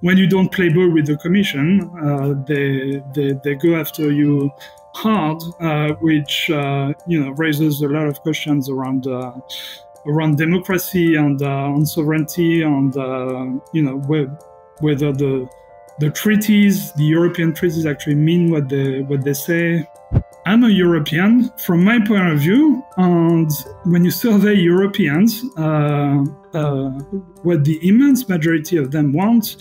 when you don't play ball with the Commission, they go after you hard, which raises a lot of questions around democracy and on sovereignty, and whether the treaties, the European treaties, actually mean what they say. I'm a European from my point of view, and when you survey Europeans, what the immense majority of them want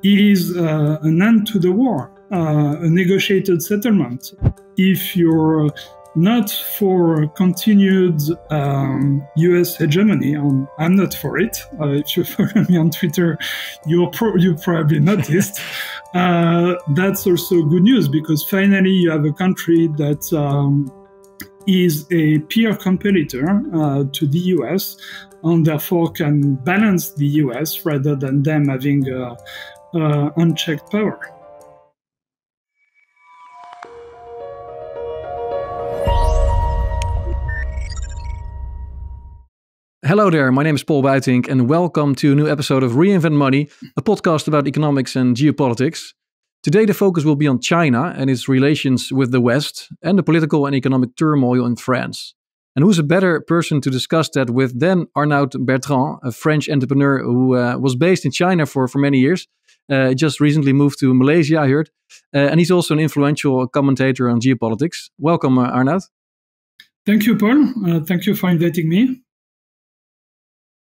is an end to the war, a negotiated settlement. If you're not for continued US hegemony, I'm not for it. If you follow me on Twitter, you probably noticed. That's also good news, because finally you have a country that is a peer competitor to the US, and therefore can balance the US rather than them having unchecked power. Hello there, my name is Buitink, and welcome to a new episode of Reinvent Money, a podcast about economics and geopolitics. Today the focus will be on China and its relations with the West and the political and economic turmoil in France. And who's a better person to discuss that with than Arnaud Bertrand, a French entrepreneur who was based in China for many years. Just recently moved to Malaysia, I heard. And he's also an influential commentator on geopolitics. Welcome, Arnaud. Thank you, Paul. Thank you for inviting me.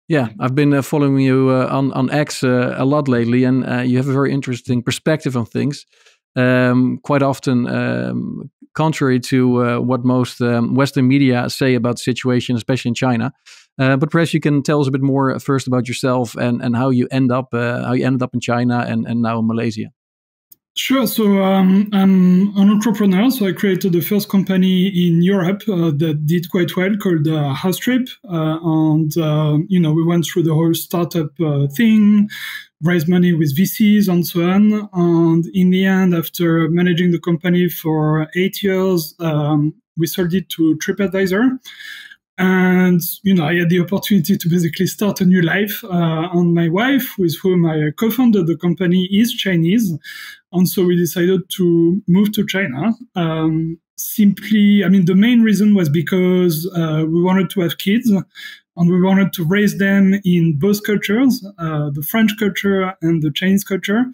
Yeah, I've been following you on X a lot lately, and you have a very interesting perspective on things. Quite often, contrary to what most Western media say about the situation, especially in China. But perhaps you can tell us a bit more first about yourself and how you ended up in China and now in Malaysia. Sure. So I'm an entrepreneur. So I created the first company in Europe that did quite well, called Housetrip. We went through the whole startup thing, raised money with VCs and so on. And in the end, after managing the company for 8 years, we sold it to Tripadvisor. And, I had the opportunity to basically start a new life. And my wife, with whom I co-founded the company, is Chinese. And so we decided to move to China. The main reason was because we wanted to have kids, and we wanted to raise them in both cultures, the French culture and the Chinese culture.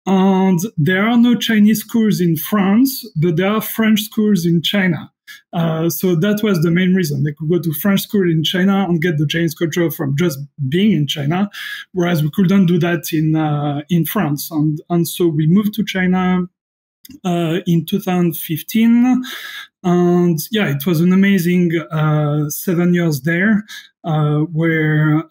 And there are no Chinese schools in France, but there are French schools in China. So that was the main reason. They could go to French school in China and get the Chinese culture from just being in China, whereas we couldn't do that in France. And so we moved to China in 2015. And yeah, it was an amazing 7 years there, where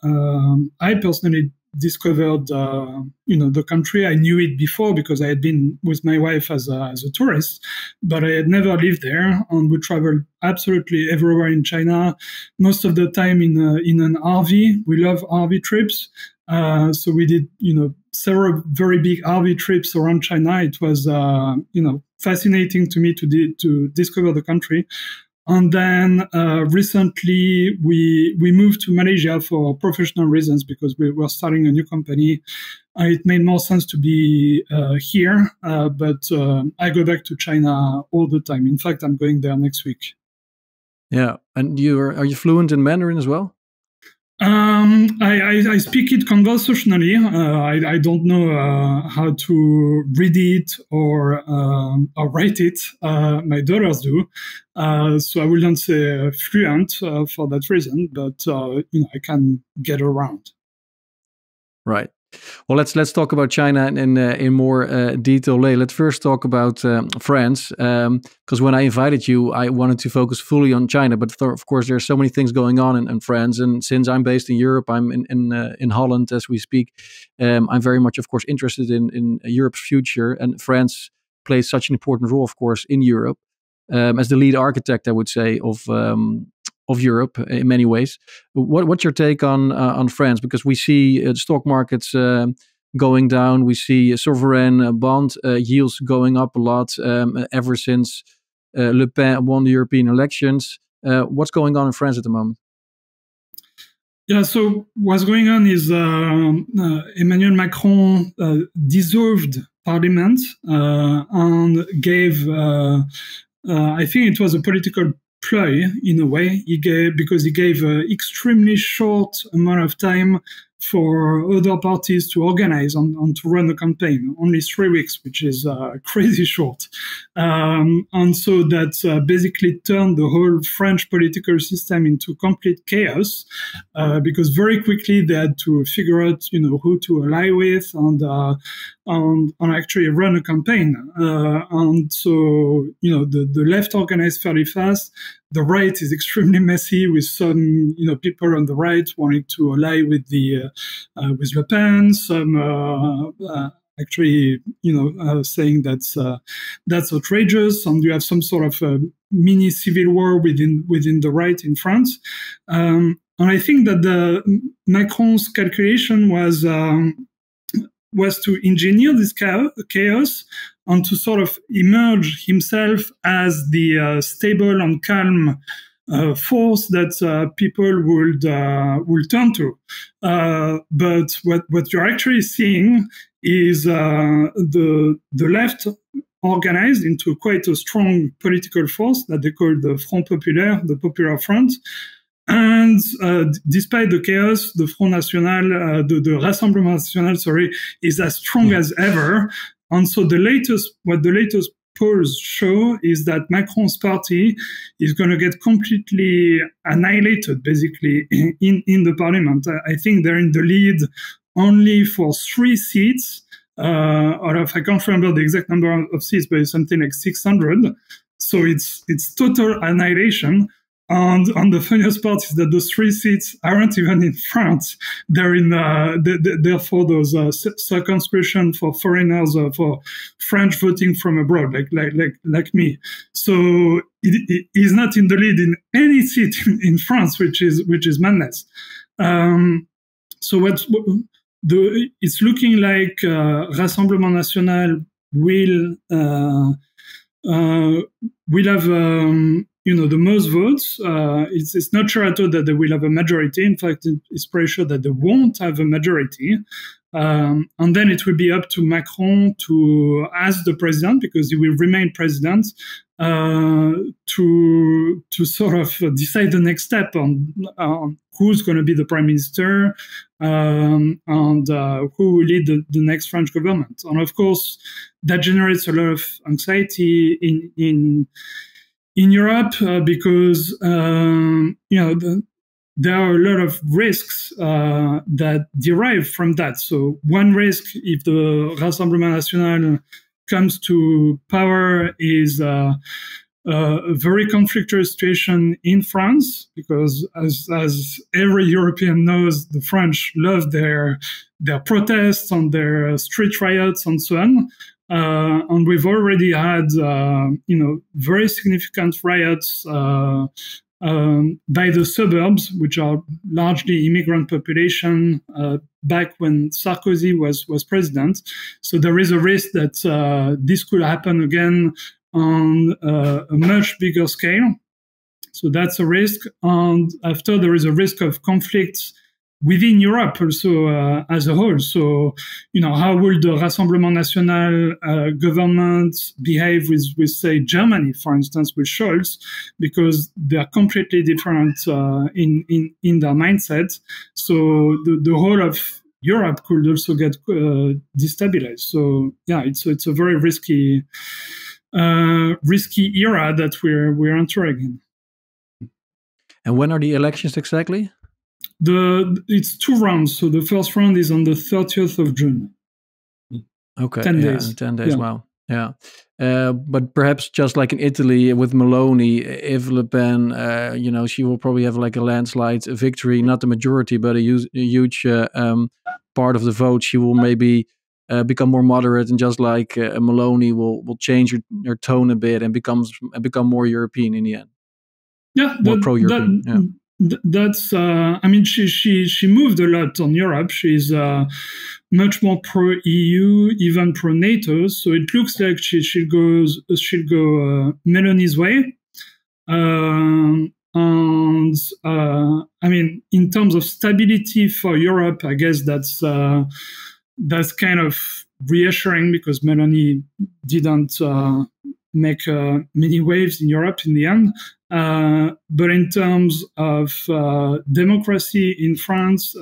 I personally discovered the country. I knew it before because I had been with my wife as a tourist, but I had never lived there. And we traveled absolutely everywhere in China, most of the time in an RV. We love RV trips. So we did several very big RV trips around China. It was fascinating to me to discover the country. And then recently we moved to Malaysia for professional reasons, because we were starting a new company. It made more sense to be here, but I go back to China all the time. In fact, I'm going there next week. Yeah, and are you fluent in Mandarin as well? I speak it conversationally. I don't know how to read it or write it. My daughters do. So I wouldn't say fluent for that reason, but I can get around. Right. Well, let's talk about China in more detail later. Let's first talk about France, because when I invited you, I wanted to focus fully on China. But of course, there are so many things going on in France, and since I'm based in Europe, I'm in Holland as we speak. I'm very much, of course, interested in Europe's future, and France plays such an important role, of course, in Europe as the lead architect, I would say, of Europe in many ways. What's your take on France? Because we see stock markets going down. We see sovereign bond yields going up a lot ever since Le Pen won the European elections. What's going on in France at the moment? Yeah, so what's going on is Emmanuel Macron dissolved parliament and gave, I think it was a political ploy in a way, because he gave an extremely short amount of time for other parties to organize and to run a campaign, only 3 weeks, which is crazy short. And so that basically turned the whole French political system into complete chaos, because very quickly they had to figure out, who to ally with and actually run a campaign. And so, the left organized fairly fast. The right is extremely messy, with some, people on the right wanting to ally with with Le Pen, some actually, saying that's outrageous, and you have some sort of mini civil war within the right in France. And I think that Macron's calculation was to engineer this chaos and to sort of emerge himself as the stable and calm force that people will turn to. But what you're actually seeing is the left organized into quite a strong political force that they call the Front Populaire, the Popular Front. And despite the chaos, the Front National, the Rassemblement National, is as strong as ever. And so what the latest polls show is that Macron's party is going to get completely annihilated, basically, in the parliament. I think they're in the lead only for 3 seats. Out of, I can't remember the exact number of seats, but it's something like 600. So it's total annihilation. And the funniest part is that those 3 seats aren't even in France. They're in, therefore, those circumscription for foreigners, for French voting from abroad, like me. So it is not in the lead in any seat in France, which is madness. So it's looking like Rassemblement National will have the most votes. It's not sure at all that they will have a majority. In fact, it's pretty sure that they won't have a majority. And then it will be up to Macron to, as the president, because he will remain president, to sort of decide the next step on who's going to be the prime minister and who will lead the next French government. And of course, that generates a lot of anxiety in Europe because there are a lot of risks that derive from that. So one risk, if the Rassemblement National comes to power, is a very conflictual situation in France, because as every European knows, the French love their protests and their street riots and so on. And we've already had, very significant riots by the suburbs, which are largely immigrant population, back when Sarkozy was president. So there is a risk that this could happen again on a much bigger scale. So that's a risk. And after, there is a risk of conflicts within Europe also as a whole. So, how will the Rassemblement National government behave with, say, Germany, for instance, with Scholz, because they are completely different in their mindset. So the whole of Europe could also get destabilized. So yeah, it's a very risky era that we're entering in. And when are the elections exactly? It's 2 rounds. So the first round is on the 30th of June. Okay, 10 days. 10 days. Yeah. Wow. Yeah. But perhaps just like in Italy with Meloni, if Le Pen, she will probably have like a landslide victory, not the majority, but a huge part of the vote. She will maybe become more moderate, and just like Meloni will change her tone a bit and become more European in the end. Yeah, more pro-European. Yeah. That's she moved a lot on Europe. She's much more pro-EU, even pro-NATO. So it looks like she'll go Meloni's way. And I mean, in terms of stability for Europe, I guess that's kind of reassuring, because Melanie didn't make many waves in Europe in the end. But in terms of democracy in France,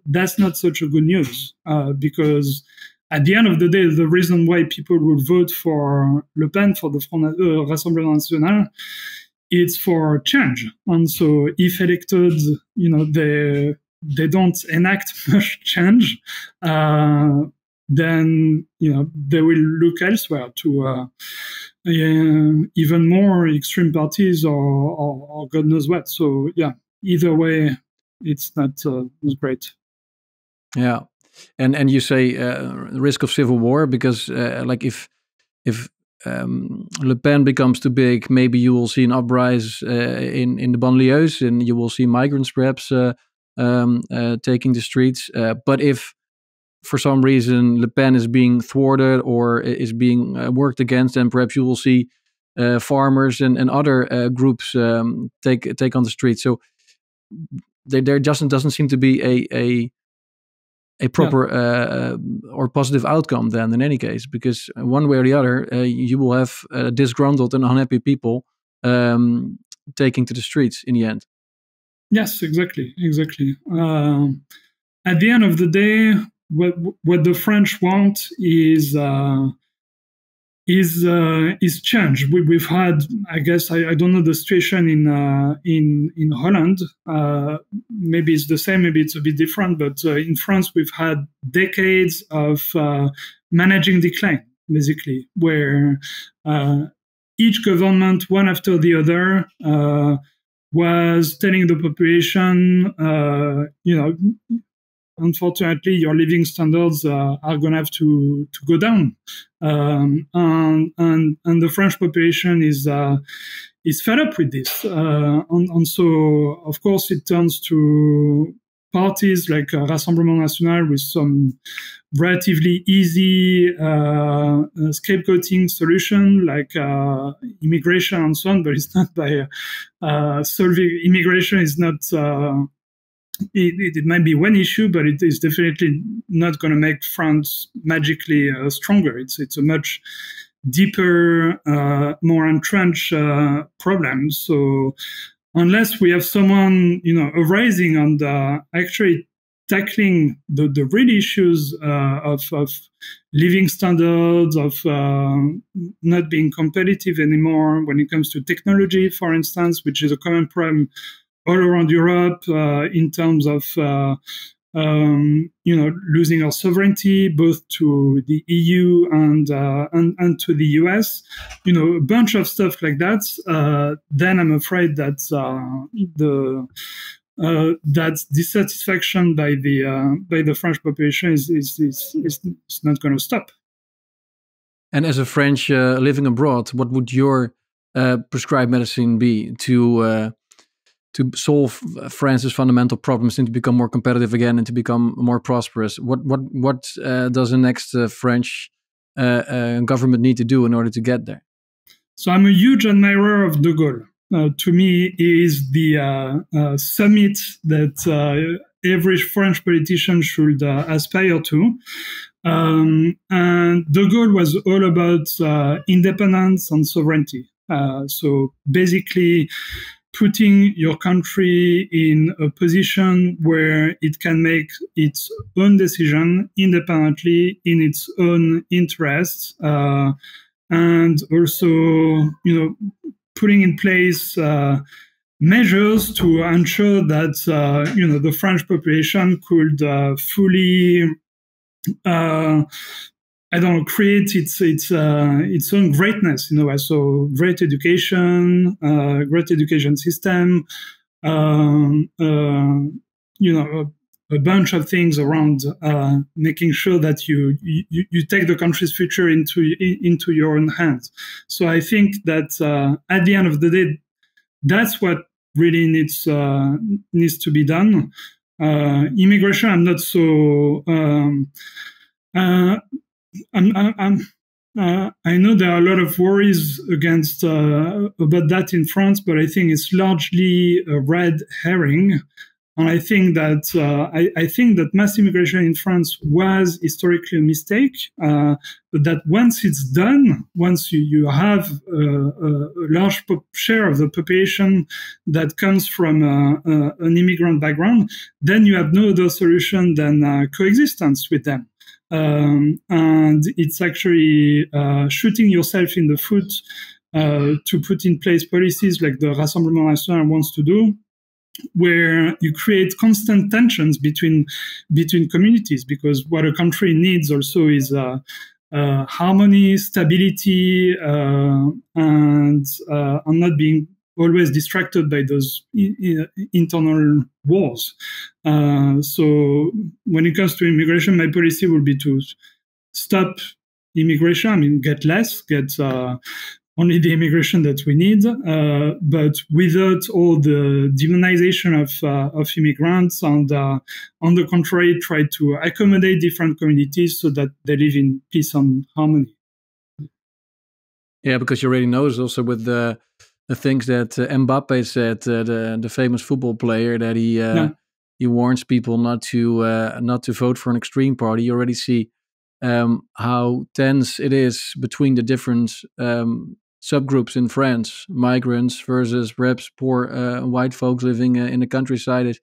that's not such a good news, because at the end of the day, the reason why people will vote for Le Pen, for the Rassemblement National, it's for change. And so if elected, they don't enact much change, then they will look elsewhere to even more extreme parties or God knows what. So yeah, either way, it's not great. Yeah, and you say risk of civil war, because like if Le Pen becomes too big, maybe you will see an uprise in the banlieues, and you will see migrants perhaps taking the streets. But if for some reason Le Pen is being thwarted or is being worked against, then perhaps you will see farmers and other groups take on the streets. So there just doesn't seem to be a proper or positive outcome then, in any case, because one way or the other, you will have disgruntled and unhappy people taking to the streets in the end. Yes, exactly. At the end of the day, what the French want is change. We've had, I guess, I don't know the situation in Holland. Maybe it's the same, maybe it's a bit different. But in France, we've had decades of managing decline, basically, where each government, one after the other, was telling the population, unfortunately, your living standards are going to have to go down, and the French population is fed up with this, and so of course it turns to parties like Rassemblement National with some relatively easy scapegoating solution like immigration and so on, but it's not by solving immigration is not. It might be one issue, but it is definitely not going to make France magically stronger. It's a much deeper, more entrenched problem. So unless we have someone, arising and actually tackling the real issues of living standards, of not being competitive anymore when it comes to technology, for instance, which is a common problem all around Europe, in terms of losing our sovereignty both to the EU and to the US, a bunch of stuff like that. Then I'm afraid that that dissatisfaction by the French population is not going to stop. And as a French living abroad, what would your prescribed medicine be to solve France's fundamental problems and to become more competitive again and to become more prosperous? What does the next French government need to do in order to get there? So I'm a huge admirer of De Gaulle. To me, he is the summit that every French politician should aspire to. And De Gaulle was all about independence and sovereignty. So basically, putting your country in a position where it can make its own decision independently in its own interests, and also, putting in place measures to ensure that the French population could fully, create its own greatness, so great education system, a bunch of things around making sure that you take the country's future into your own hands. So I think that at the end of the day, that's what really needs to be done. Immigration, I'm not so. I know there are a lot of worries against about that in France, but I think it's largely a red herring. And I think that I think that mass immigration in France was historically a mistake, but that once it's done, once you have a large share of the population that comes from an immigrant background, then you have no other solution than coexistence with them. And it's actually shooting yourself in the foot to put in place policies like the Rassemblement National wants to do, where you create constant tensions between communities, because what a country needs also is harmony, stability, and not being always distracted by those internal wars. So when it comes to immigration, my policy will be to stop immigration. I mean, get less, get only the immigration that we need, but without all the demonization of immigrants, and on the contrary, try to accommodate different communities so that they live in peace and harmony. Yeah, because you already know also with the things that Mbappe said, the famous football player, that he warns people not to vote for an extreme party. You already see how tense it is between the different subgroups in France, migrants versus perhaps poor white folks living in the countryside.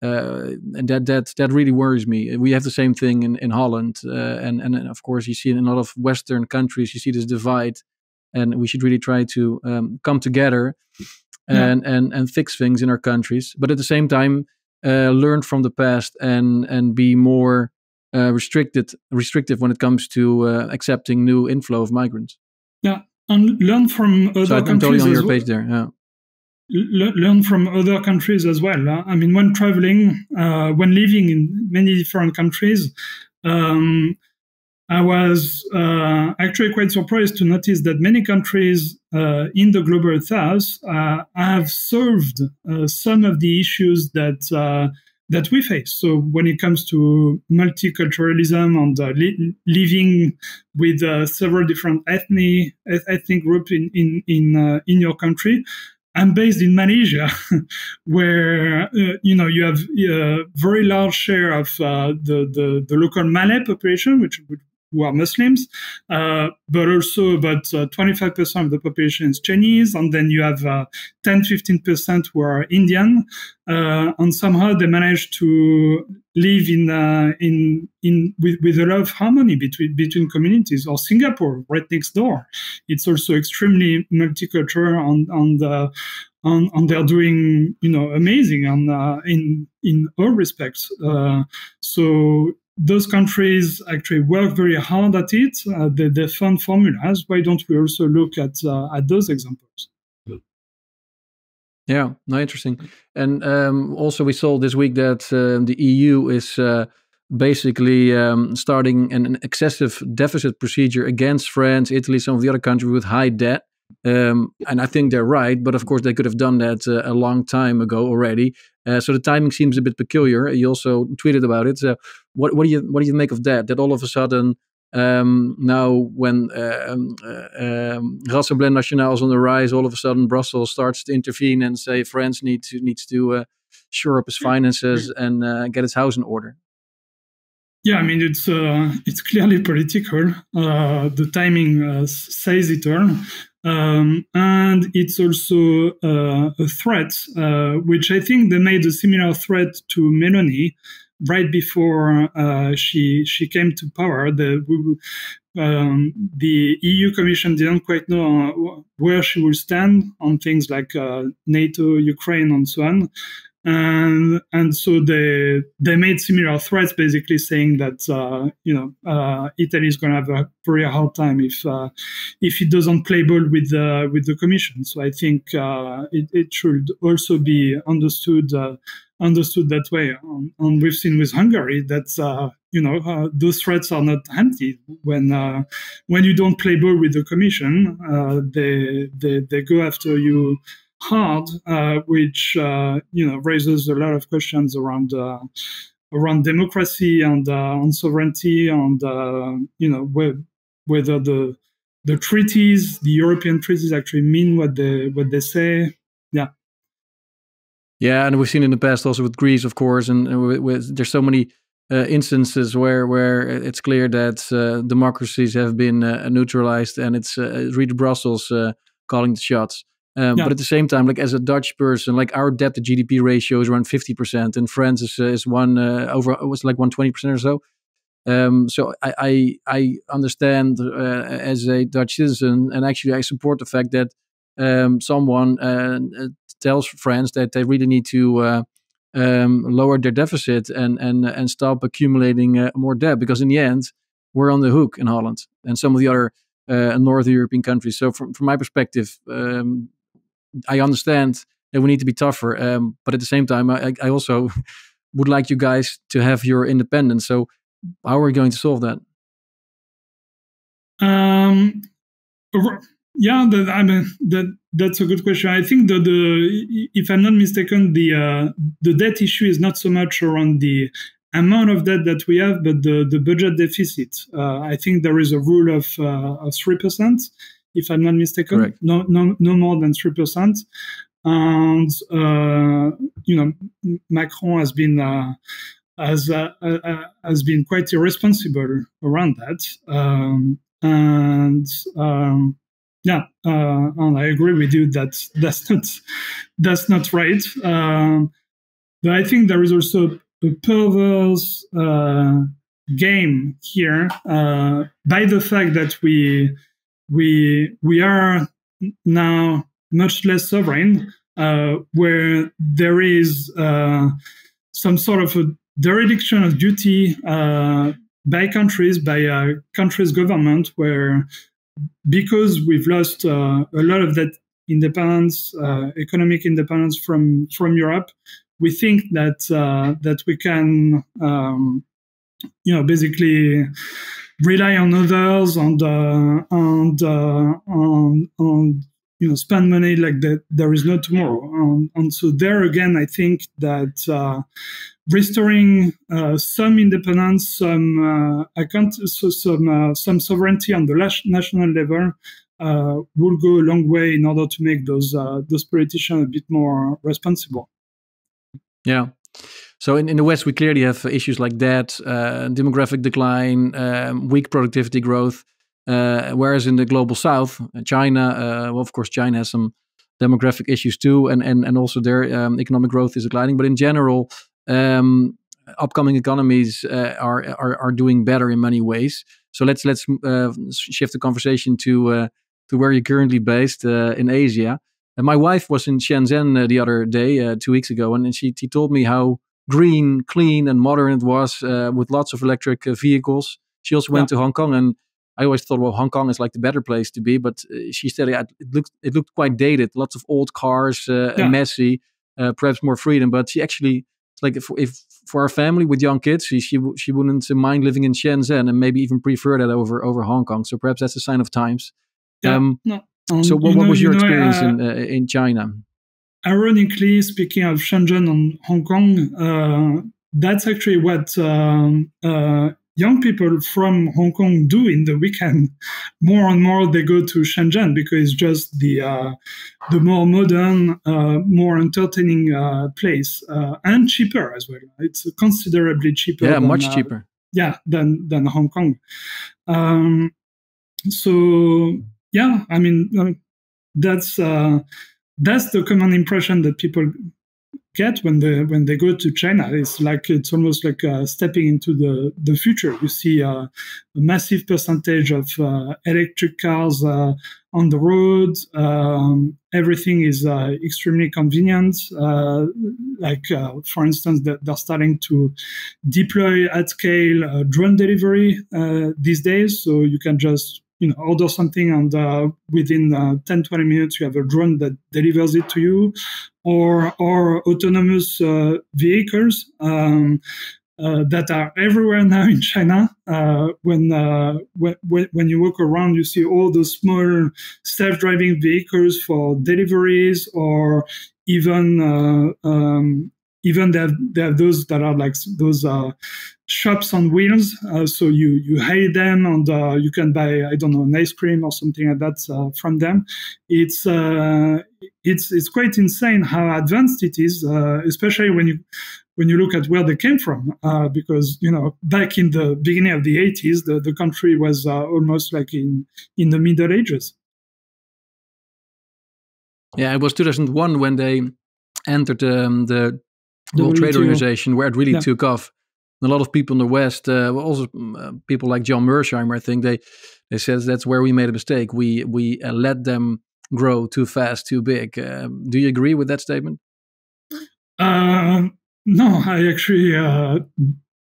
And that really worries me. We have the same thing in Holland, and of course you see in a lot of Western countries, you see this divide, and we should really try to come together and fix things in our countries, but at the same time learn from the past and be more restrictive when it comes to accepting new inflow of migrants. Yeah, and learn from other countries. I'm totally on your page there. Yeah. Learn from other countries as well. I mean, when traveling, when living in many different countries, I was actually quite surprised to notice that many countries in the global south have solved some of the issues that we face. So when it comes to multiculturalism and living with several different ethnic groups in your country, I'm based in Malaysia, where you have a very large share of the local Malay population, who are Muslims, but also about 25% of the population is Chinese, and then you have 10-15% who are Indian, and somehow they manage to live with a lot of harmony between communities. Or Singapore, right next door, it's also extremely multicultural, and they're doing amazing in all respects. So those countries actually work very hard at it. They found formulas. Why don't we also look at those examples? Yeah, no, interesting. And also we saw this week that the EU is basically starting an excessive deficit procedure against France, Italy, some of the other countries with high debt. And I think they're right, but of course they could have done that a long time ago already. So the timing seems a bit peculiar. You also tweeted about it. So what do you make of that? That all of a sudden now when Rassemblement National is on the rise, all of a sudden Brussels starts to intervene and say France needs to shore up its finances and get its house in order. Yeah, I mean it's clearly political. The timing says it all. And it's also a threat, which I think they made a similar threat to Meloni right before she came to power. The EU Commission didn't quite know where she would stand on things like NATO, Ukraine, and so on. And so they made similar threats, basically saying that Italy is going to have a very hard time if it doesn't play ball with the Commission. So I think it should also be understood that way. And we've seen with Hungary that those threats are not empty. When you don't play ball with the Commission, they go after you hard, which raises a lot of questions around democracy and on sovereignty, and whether the treaties, the European treaties, actually mean what they say. Yeah. Yeah, and we've seen in the past also with Greece, of course, and there's so many instances where it's clear that democracies have been neutralized, and it's really Brussels calling the shots. But at the same time, like as a Dutch person, like our debt to GDP ratio is around 50%, and France is one over, it was like 120% or so. So I understand as a Dutch citizen, and actually I support the fact that someone tells France that they really need to lower their deficit and stop accumulating more debt, because in the end we're on the hook in Holland and some of the other North European countries. So from my perspective, I understand that we need to be tougher, but at the same time, I also would like you guys to have your independence. So how are we going to solve that? Yeah, that's a good question. I think that if I'm not mistaken, the debt issue is not so much around the amount of debt that we have, but the budget deficit. I think there is a rule of 3%, if I'm not mistaken. Correct. No more than 3%. And Macron has been has been quite irresponsible around that. And I agree with you that that's not right. But I think there is also a perverse game here by the fact that we are now much less sovereign, where there is some sort of a dereliction of duty by countries government, where because we've lost a lot of that independence, economic independence from Europe, we think that we can basically rely on others and spend money like that there is no tomorrow. And so there again, I think that restoring some independence, some sovereignty on the national level will go a long way in order to make those politicians a bit more responsible. Yeah. So in the West, we clearly have issues like that, demographic decline, weak productivity growth, whereas in the global South, China, well, of course, China has some demographic issues too, and also their economic growth is declining. But in general, upcoming economies are doing better in many ways. So let's shift the conversation to where you're currently based in Asia. And my wife was in Shenzhen the other day, 2 weeks ago, and she told me how green, clean, and modern it was, with lots of electric vehicles. She also went to Hong Kong, and I always thought, well, Hong Kong is like the better place to be, but she said it looked quite dated, lots of old cars, and messy, perhaps more freedom. But she actually, like, if for our family with young kids, she wouldn't mind living in Shenzhen, and maybe even prefer that over Hong Kong. So perhaps that's a sign of times. So what was your experience in China? Ironically, speaking of Shenzhen and Hong Kong, that's actually what young people from Hong Kong do in the weekend. More and more they go to Shenzhen because it's just the more modern, more entertaining place, and cheaper as well. It's considerably cheaper. Yeah, much cheaper. Than Hong Kong. So yeah, I mean, that's the common impression that people get when they go to China. It's almost like stepping into the future. You see a massive percentage of electric cars on the road. Everything is extremely convenient. For instance, they're starting to deploy at scale drone delivery these days. So you can just order something, and within 10-20 minutes you have a drone that delivers it to you, or autonomous vehicles that are everywhere now in China. When you walk around, you see all the small self-driving vehicles for deliveries, or even even they have those that are like those shops on wheels. So you hail them and you can buy, I don't know, an ice cream or something like that from them. It's quite insane how advanced it is, especially when you look at where they came from. Because back in the beginning of the 80s, the country was almost like in the Middle Ages. Yeah, it was 2001 when they entered the World Trade Organization, where it really took off. And a lot of people in the West, also people like John Mersheimer, I think they said that's where we made a mistake. We let them grow too fast, too big. Do you agree with that statement? No, I actually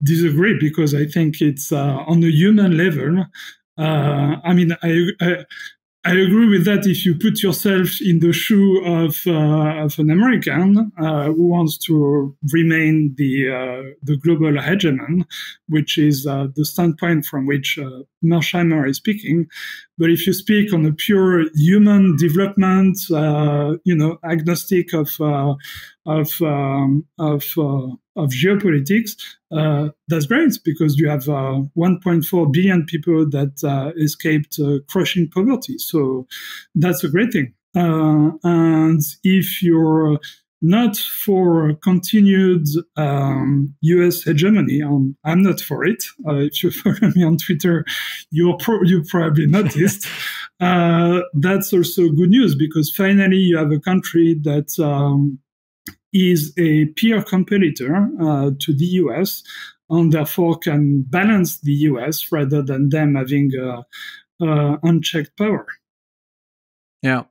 disagree, because I think it's on a human level. I mean, I agree with that if you put yourself in the shoe of an American who wants to remain the global hegemon, which is the standpoint from which Mersheimer is speaking. But if you speak on a pure human development, agnostic of geopolitics, that's great, because you have 1.4 billion people that escaped crushing poverty. So that's a great thing. And if you're not for continued US hegemony, I'm not for it. If you follow me on Twitter, you probably noticed. That's also good news, because finally you have a country that is a peer competitor to the US, and therefore can balance the US rather than them having unchecked power. Yeah.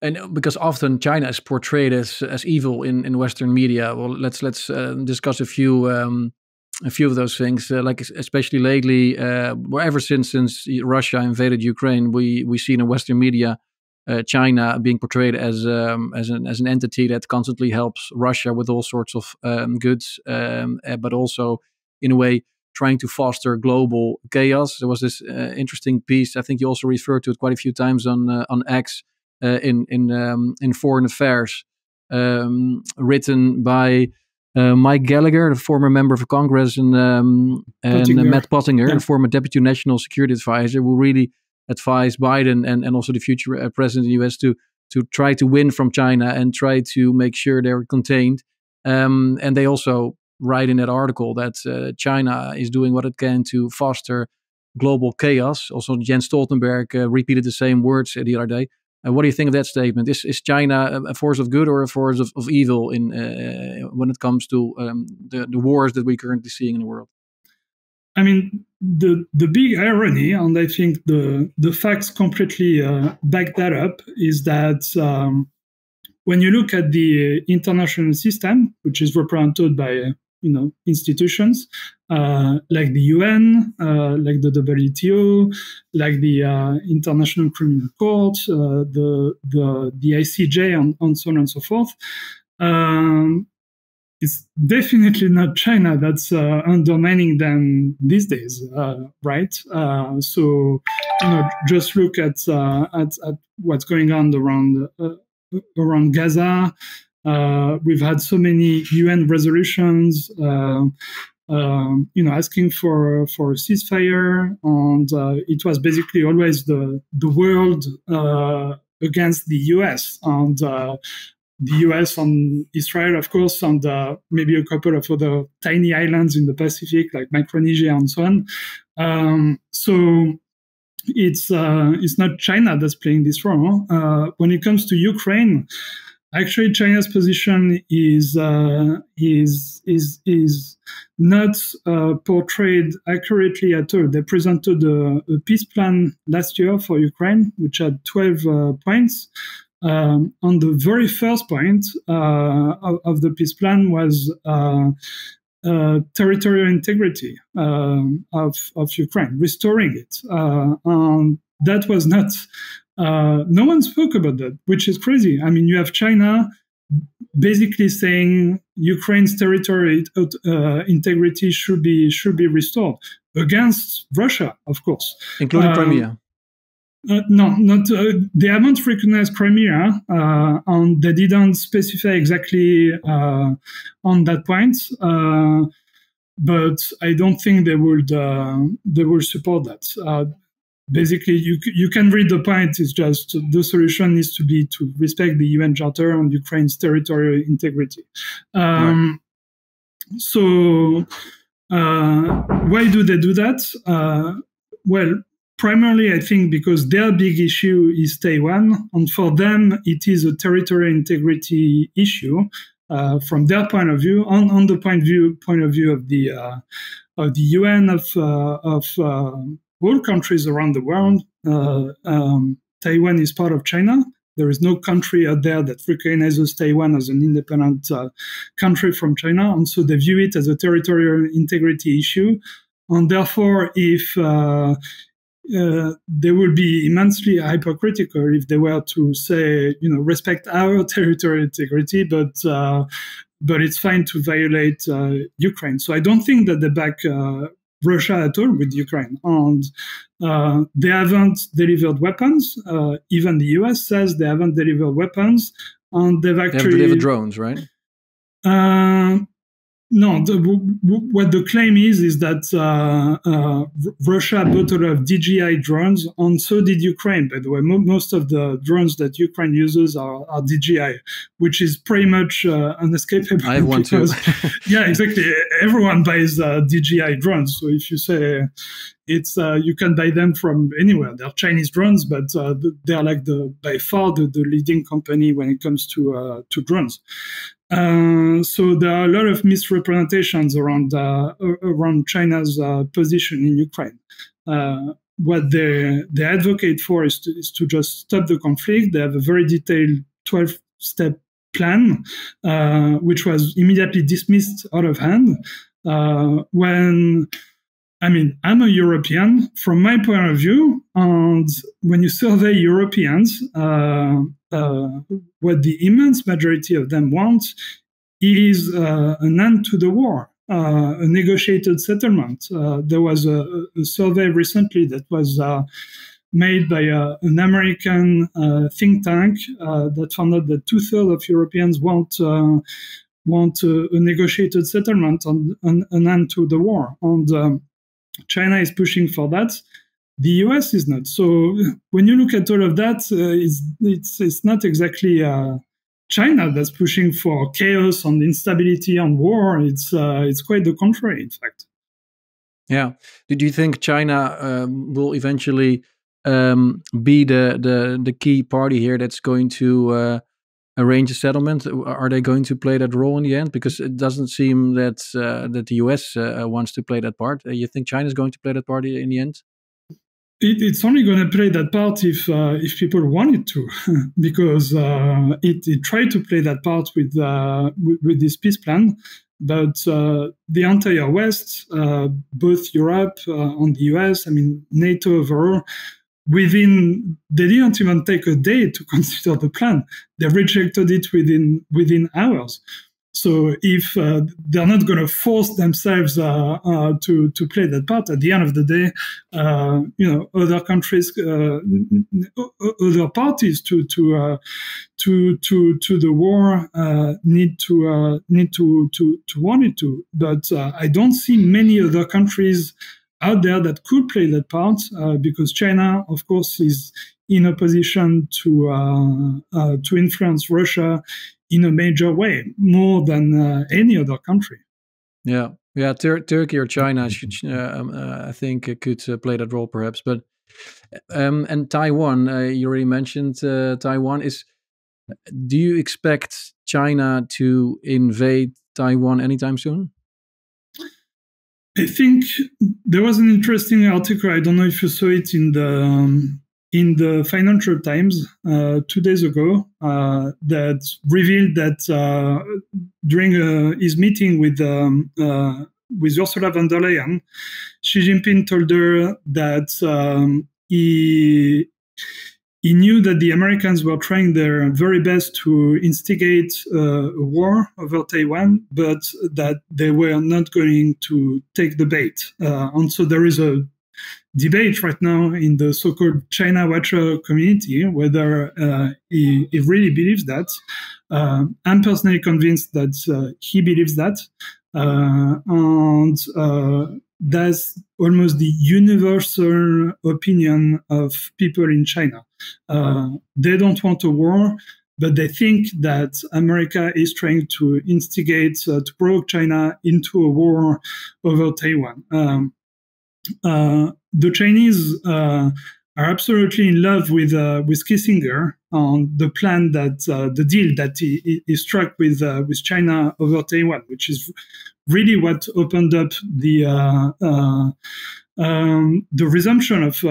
And because often China is portrayed as evil in Western media. Well, let's discuss a few of those things. Like especially lately, ever since Russia invaded Ukraine, we see in Western media China being portrayed as an entity that constantly helps Russia with all sorts of goods, but also in a way trying to foster global chaos. There was this interesting piece, I think you also referred to it quite a few times on X. In Foreign Affairs, written by Mike Gallagher, the former member of Congress, and Matt Pottinger, the former Deputy National Security Advisor, who really advised Biden and also the future president of the US to try to win from China and try to make sure they're contained. And they also write in that article that China is doing what it can to foster global chaos. Also, Jens Stoltenberg repeated the same words the other day. What do you think of that statement? Is China a force of good or a force of evil when it comes to the wars that we're currently seeing in the world? I mean, the big irony, and I think the facts completely back that up, is that when you look at the international system, which is represented by institutions like the UN, like the WTO, like the International Criminal Court, the ICJ, and so on and so forth. It's definitely not China that's undermining them these days, right? So just look at what's going on around Gaza. We've had so many UN resolutions, asking for a ceasefire, and it was basically always the world against the US, and the US and Israel, of course, and maybe a couple of other tiny islands in the Pacific, like Micronesia and so on. So it's not China that's playing this role. When it comes to Ukraine, actually, China's position is not portrayed accurately at all. They presented a peace plan last year for Ukraine, which had 12 points. On the very first point of the peace plan was territorial integrity of Ukraine, restoring it. That was not. No one spoke about that, which is crazy. I mean, you have China basically saying Ukraine's territorial integrity should be restored against Russia, of course, including Crimea. No, not. They haven't recognized Crimea, and they didn't specify exactly on that point. But I don't think they would support that. Basically, you can read the point. It's just the solution needs to be to respect the UN Charter and Ukraine's territorial integrity. Right. So why do they do that? Well, primarily, I think because their big issue is Taiwan, and for them, it is a territorial integrity issue from their point of view. On the point of view of the UN, of all countries around the world, Taiwan is part of China. There is no country out there that recognizes Taiwan as an independent country from China, and so they view it as a territorial integrity issue. And therefore, if they would be immensely hypocritical if they were to say, respect our territorial integrity, but it's fine to violate Ukraine. So I don't think that they back Russia at all with Ukraine, and they haven't delivered weapons. Even the US says they haven't delivered weapons, and they've actually delivered drones, right? No, what the claim is that Russia bought a lot of DJI drones, and so did Ukraine. By the way, most of the drones that Ukraine uses are DJI, which is pretty much unescapable. I have one too. Yeah, exactly. Everyone buys DJI drones. So if you say it's you can buy them from anywhere. They're Chinese drones, but they're like by far the leading company when it comes to drones. So there are a lot of misrepresentations around China's position in Ukraine. What they advocate for is to just stop the conflict. They have a very detailed 12-step plan, which was immediately dismissed out of hand. I'm a European from my point of view, and when you survey Europeans, what the immense majority of them want is an end to the war, a negotiated settlement. There was a survey recently that was made by an American think tank that found out that 2/3 of Europeans want a negotiated settlement and an end to the war. And China is pushing for that. The US is not. So when you look at all of that, it's not exactly China that's pushing for chaos and instability and war. It's quite the contrary, in fact. Yeah. Do you think China will eventually be the key party here that's going to arrange a settlement? Are they going to play that role in the end? Because it doesn't seem that the US wants to play that part. You think China is going to play that part in the end? It's only going to play that part if people want it to, because it tried to play that part with this peace plan, but the entire West, both Europe and the US, NATO overall, they didn't even take a day to consider the plan. They rejected it within hours. So if they're not going to force themselves to play that part, at the end of the day, other countries, other parties to the war need to want it to. But I don't see many other countries out there that could play that part, because China, of course, is in a position to influence Russia in a major way, more than any other country. Yeah. Turkey or China should, I think, could play that role, perhaps. But and Taiwan, you already mentioned Taiwan. Do you expect China to invade Taiwan anytime soon? I think there was an interesting article. I don't know if you saw it in the Financial Times 2 days ago, that revealed that during his meeting with Ursula von der Leyen, Xi Jinping told her that he knew that the Americans were trying their very best to instigate a war over Taiwan, but that they were not going to take the bait. And so there is debate right now in the so-called China Watcher community whether he really believes that. I'm personally convinced that he believes that, and that's almost the universal opinion of people in China. They don't want a war, but they think that America is trying to instigate, to provoke China into a war over Taiwan. The Chinese are absolutely in love with Kissinger on the plan that the deal that he struck with China over Taiwan, which is really what opened up the resumption of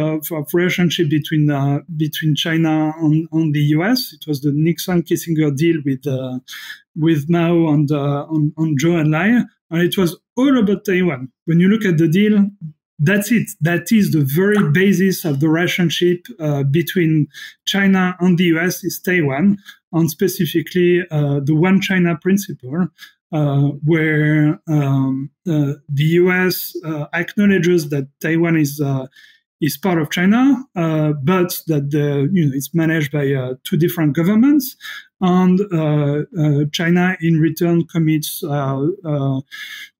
relationship between China and the US. It was the Nixon-Kissinger deal with Mao and Zhou Enlai, and it was all about Taiwan. When you look at the deal, that's it. That is the very basis of the relationship between China and the US is Taiwan, and specifically the One China principle, where the US acknowledges that Taiwan is part of China, but that it's managed by two different governments, and China in return commits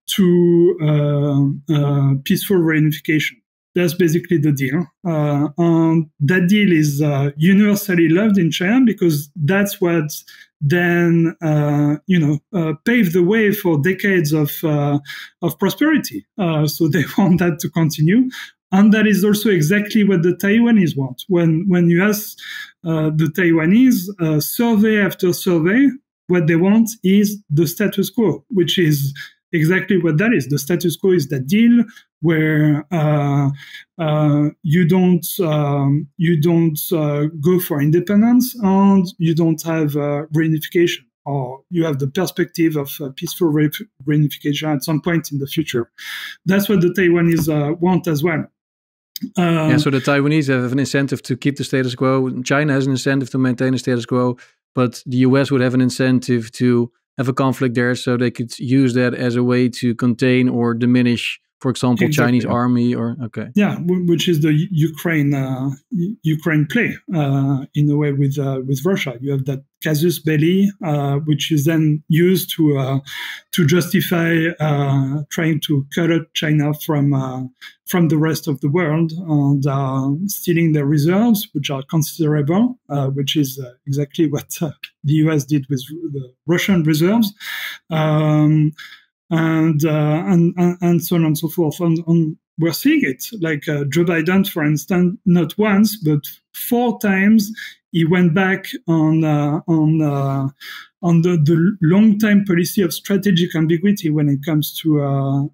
to peaceful reunification. That's basically the deal. And that deal is universally loved in China because that's what then paved the way for decades of prosperity. So they want that to continue. And that is also exactly what the Taiwanese want. When you ask the Taiwanese, survey after survey, what they want is the status quo, which is exactly what that is. The status quo is that deal where you don't go for independence and you don't have reunification, or you have the perspective of peaceful reunification at some point in the future. That's what the Taiwanese want as well. So the Taiwanese have an incentive to keep the status quo. China has an incentive to maintain the status quo, but the US would have an incentive to have a conflict there, so they could use that as a way to contain or diminish, for example, exactly. Chinese army or which is the Ukraine play in a way with Russia. You have that casus belli, which is then used to justify trying to cut out China from the rest of the world and stealing their reserves, which are considerable, which is exactly what the US did with the Russian reserves. And so on and so forth. And we're seeing it, like Joe Biden, for instance, not once, but 4 times he went back on the long-time policy of strategic ambiguity when it comes to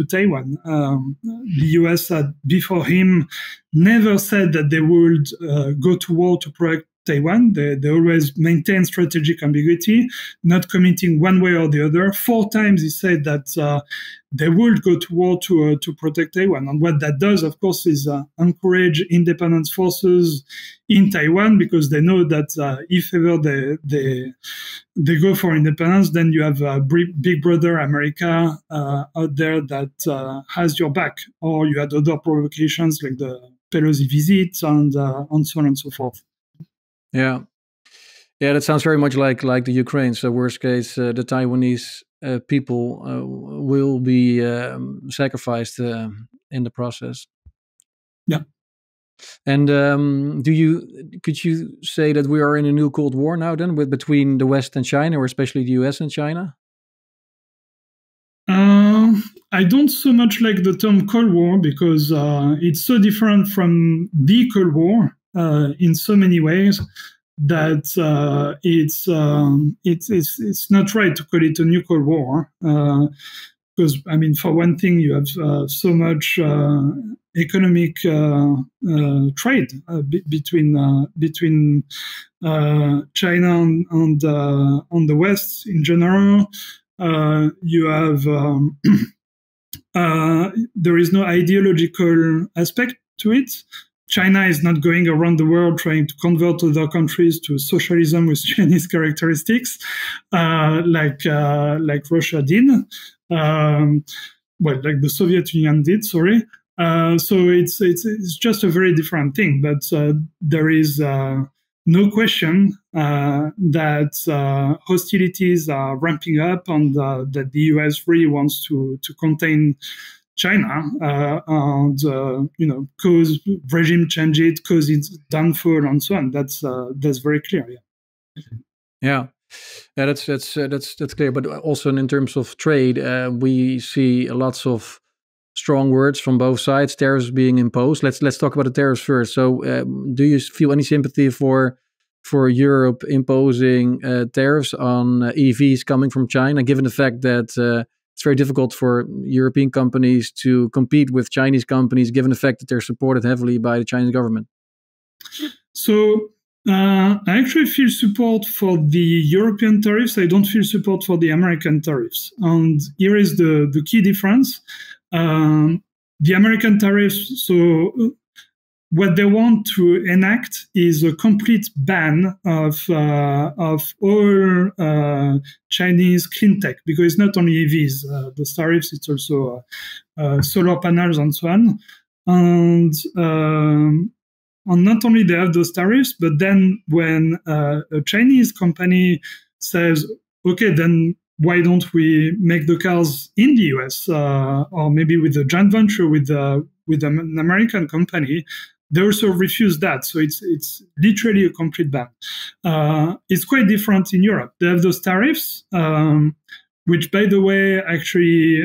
Taiwan. The US had, before him, never said that they would go to war to protect Taiwan. They always maintain strategic ambiguity, not committing one way or the other. 4 times he said that they would go to war to protect Taiwan. And what that does, of course, is encourage independence forces in Taiwan, because they know that if ever they go for independence, then you have Big Brother America out there that has your back. Or you had other provocations like the Pelosi visit and so on and so forth. Yeah, that sounds very much like the Ukraine. So worst case, the Taiwanese people will be sacrificed in the process. Yeah. And could you say that we are in a new Cold War now then, between the West and China, or especially the US and China? I don't so much like the term Cold War, because it's so different from the Cold War in so many ways that it's not right to call it a new Cold War. Because, I mean, for one thing, you have so much economic trade between China and the West in general. You have there is no ideological aspect to it. China is not going around the world trying to convert other countries to socialism with Chinese characteristics, like Russia did. Like the Soviet Union did, sorry. So it's just a very different thing. But there is no question that hostilities are ramping up, and that the US really wants to contain China and cause regime changes, cause its downfall, and so on. That's very clear. Yeah. Yeah, that's clear. But also in terms of trade, we see lots of strong words from both sides. Tariffs being imposed. Let's talk about the tariffs first. So, do you feel any sympathy for Europe imposing tariffs on EVs coming from China, given the fact that it's very difficult for European companies to compete with Chinese companies, given the fact that they're supported heavily by the Chinese government? So I actually feel support for the European tariffs. I don't feel support for the American tariffs. And here is the key difference. The American tariffs, so what they want to enact is a complete ban of all Chinese clean tech, because it's not only EVs, the tariffs, it's also solar panels and so on. And not only they have those tariffs, but then when a Chinese company says, okay, then why don't we make the cars in the US, or maybe with a joint venture with an American company, they also refuse that. So it's literally a complete ban. It's quite different in Europe. They have those tariffs, which, by the way, actually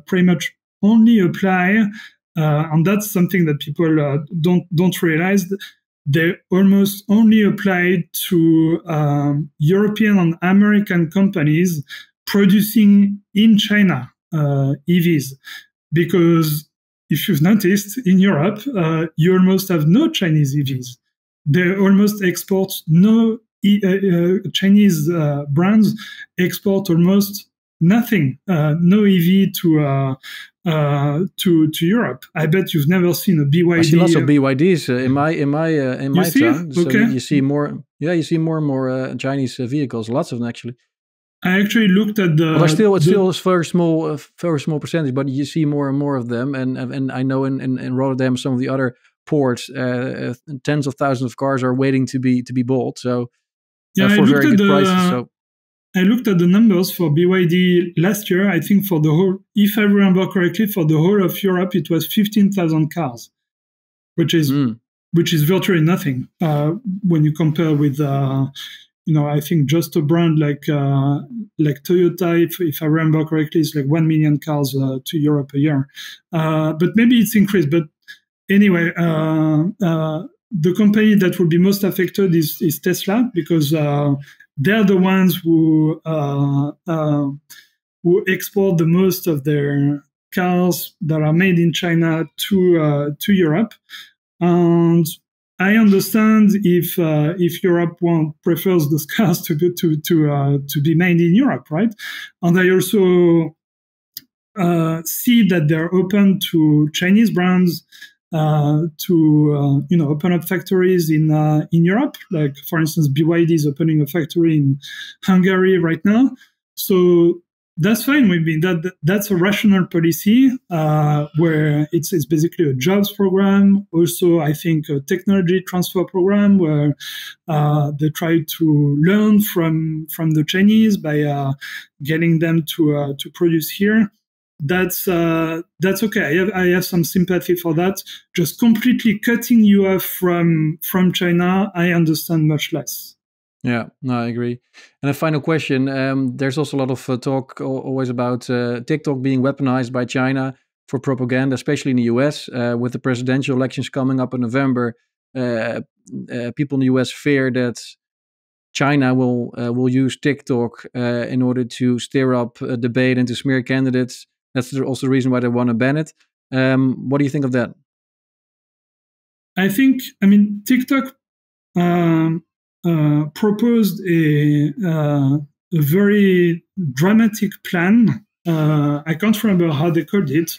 pretty much only apply, and that's something that people don't realize. They almost only apply to European and American companies producing in China EVs, because if you've noticed, in Europe, you almost have no Chinese EVs. They almost export no Chinese brands export almost nothing, no EV to Europe. I bet you've never seen a BYD. I see lots of BYDs in my town. So okay. You see more. Yeah, you see more and more Chinese vehicles. Lots of them, actually. I actually looked at the. But it's still a very small percentage. But you see more and more of them, and I know in Rotterdam, some of the other ports, tens of thousands of cars are waiting to be bought. So for very good prices. So I looked at the numbers for BYD last year. I think for the whole, if I remember correctly, for the whole of Europe, it was 15,000 cars, which is virtually nothing when you compare with. I think just a brand like Toyota, if I remember correctly, is like 1 million cars to Europe a year. But maybe it's increased. But anyway, the company that will be most affected is Tesla, because they're the ones who export the most of their cars that are made in China to Europe. And I understand if Europe prefers those cars to be made in Europe, right? And I also see that they're open to Chinese brands to open up factories in Europe. Like, for instance, BYD is opening a factory in Hungary right now. So that's fine with me. That's a rational policy where it's basically a jobs program. Also, I think a technology transfer program where they try to learn from the Chinese by getting them to produce here. That's okay. I have some sympathy for that. Just completely cutting you off from China, I understand much less. Yeah, no, I agree. And a final question. There's also a lot of talk always about TikTok being weaponized by China for propaganda, especially in the US. With the presidential elections coming up in November, people in the US fear that China will use TikTok in order to stir up a debate and to smear candidates. That's also the reason why they want to ban it. What do you think of that? TikTok proposed a very dramatic plan. I can't remember how they called it,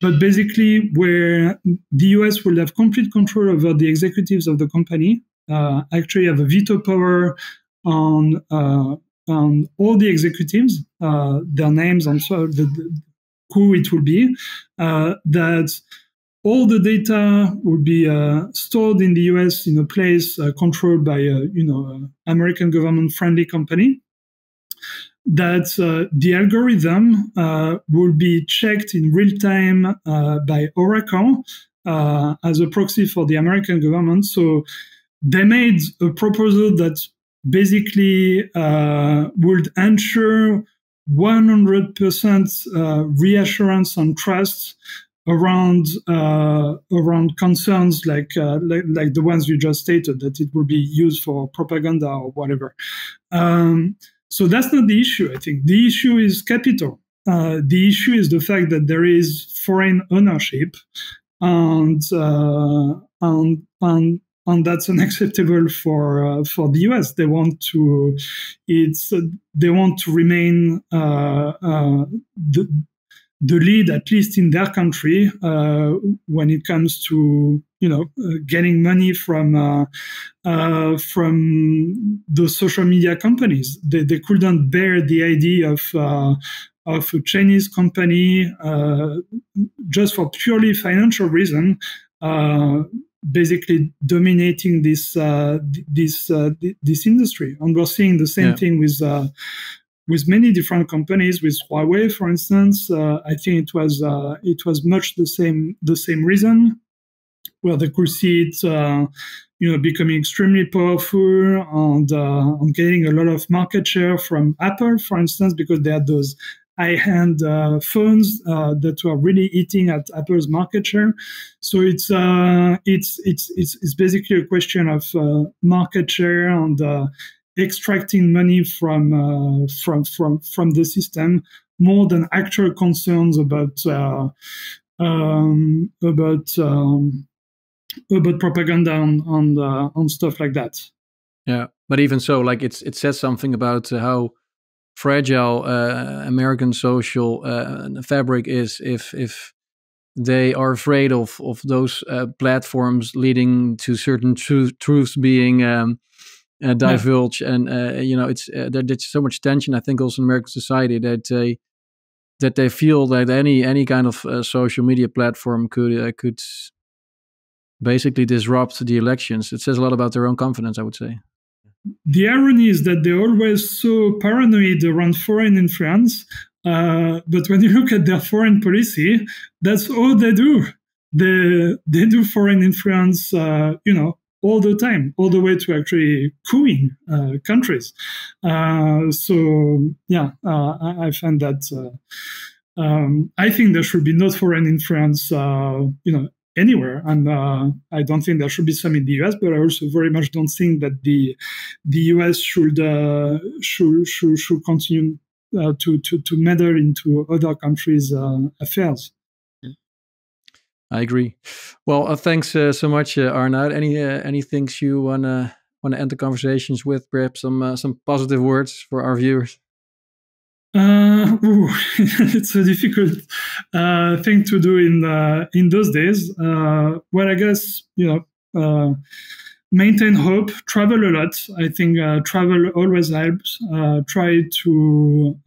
but basically where the US will have complete control over the executives of the company, actually have a veto power on all the executives, their names, and so who it will be, that all the data will be stored in the US in a place controlled by American government-friendly company. That the algorithm will be checked in real time by Oracle as a proxy for the American government. So they made a proposal that basically would ensure 100% reassurance and trust around concerns like the ones you just stated, that it will be used for propaganda or whatever. So that's not the issue. I think the issue is capital. The issue is the fact that there is foreign ownership, and that's unacceptable for the US. They want to remain the lead, at least in their country, when it comes to getting money from the social media companies. They couldn't bear the idea of a Chinese company just for purely financial reason, basically dominating this industry. And we're seeing the same thing with many different companies. With Huawei, for instance, I think it was much the same reason, where they could see it becoming extremely powerful and getting a lot of market share from Apple, for instance, because they had those high-end phones that were really eating at Apple's market share. So it's basically a question of market share and extracting money from the system, more than actual concerns about propaganda and stuff like that. Yeah, but even so, like it says something about how fragile American social fabric is if they are afraid of those platforms leading to certain truths being divulged, and there's so much tension, I think, also in American society that they feel that any kind of social media platform could basically disrupt the elections. It says a lot about their own confidence, I would say. The irony is that they're always so paranoid around foreign influence, but when you look at their foreign policy, that's all they do. They do foreign influence, all the time, all the way to actually cooing countries. I find that I think there should be no foreign influence, anywhere, and I don't think there should be some in the US. But I also very much don't think that the US should continue to meddle into other countries' affairs. I agree. Well, thanks so much, Arnaud. Any things you wanna end the conversations with? Perhaps some positive words for our viewers. It's a difficult thing to do in those days. Well, I guess maintain hope, travel a lot. I think travel always helps. Try to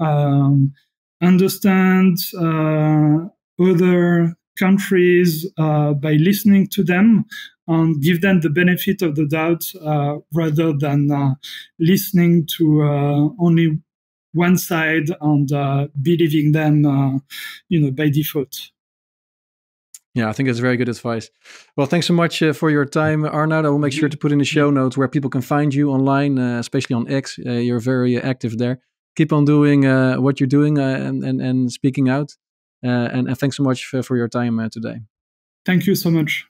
understand other countries by listening to them and give them the benefit of the doubt, rather than listening to only one side and believing them by default. Yeah, I think that's very good advice. Well, thanks so much for your time, Arnaud. I will make sure to put in the show notes where people can find you online, especially on X. You're very active there. Keep on doing what you're doing and speaking out. And thanks so much for your time today. Thank you so much.